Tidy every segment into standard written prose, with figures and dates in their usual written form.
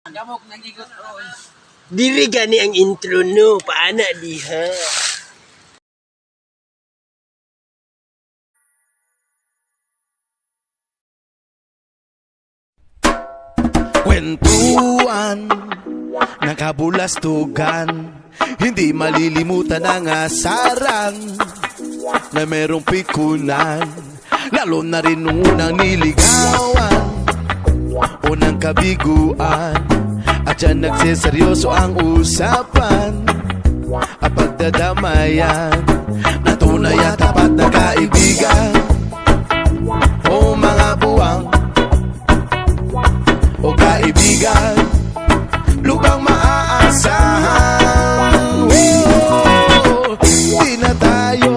Gamok nagigot ron. Diri gani ang intro no, paana diha. Kwentuhan, nakabulastugan, hindi malilimutan ang asaran na merong pikunan, lalo na rin nung unang niligawan, unang kabiguan, at dyan nagseseryoso ang usapan at pagdadamayan na tunay at tapat na kaibigan. O mga buwang o kaibigan, lubang maaasahan. Di na tayo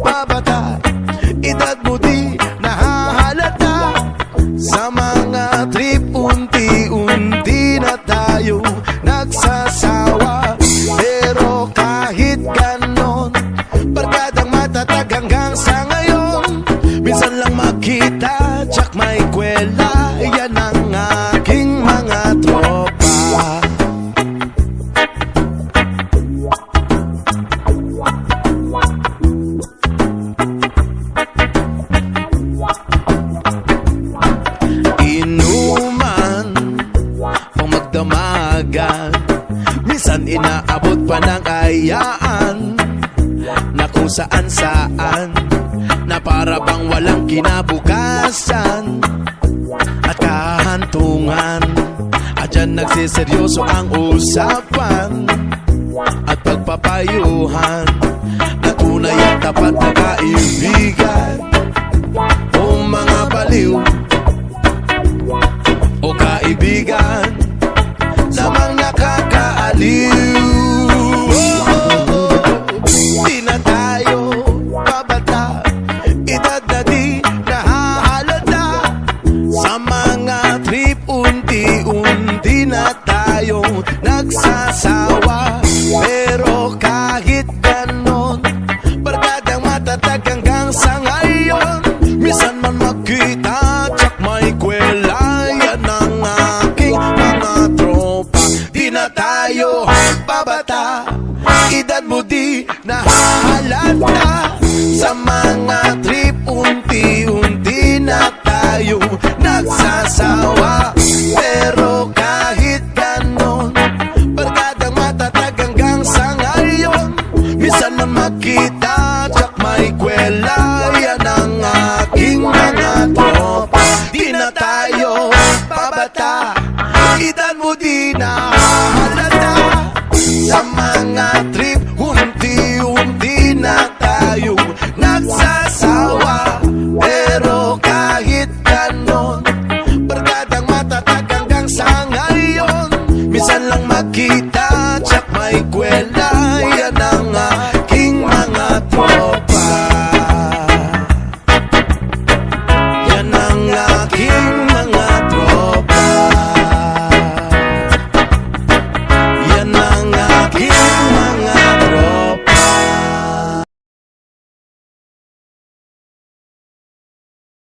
babata, edad mo di nahahalata. Sa mga trip unti-unti na tayo nagsasawa. Pero kahit ganon, barkadang matatag hanggang sa ngayon. Minsan lang makita, tsak may kwela, yan ang aking mga tropa. Inuman pang magdamagan, minsan inaabot pa ng ayaan na kung saan-saan, na para bang walang kinabukasan at kahantungan. At dyan nagsiseryoso ang usapan at pagpapayuhan na tunay at tapat na kaibigan. O mga baliw o kaibigan, lamang nakakaaliw. Di na tayo babata, edad na di nahahalata. Sa mga trip unti-unti na tayo nagsasawa. Pero kahit ganon, barkadang matatag hanggang sa ngayon. Minsan man magkita, tsak may kwela, yan ang aking mga tropa. Di na tayo babata, edad mo di nahahalata. Sa mga trip unti-unti na tayo nagsasawa. Pero kahit ganon, barkadang matatag hanggang sa ngayon. Minsan man magkita, tsak may kwela, yan ang aking mga tropa. Di na tayo babata, edad mo di na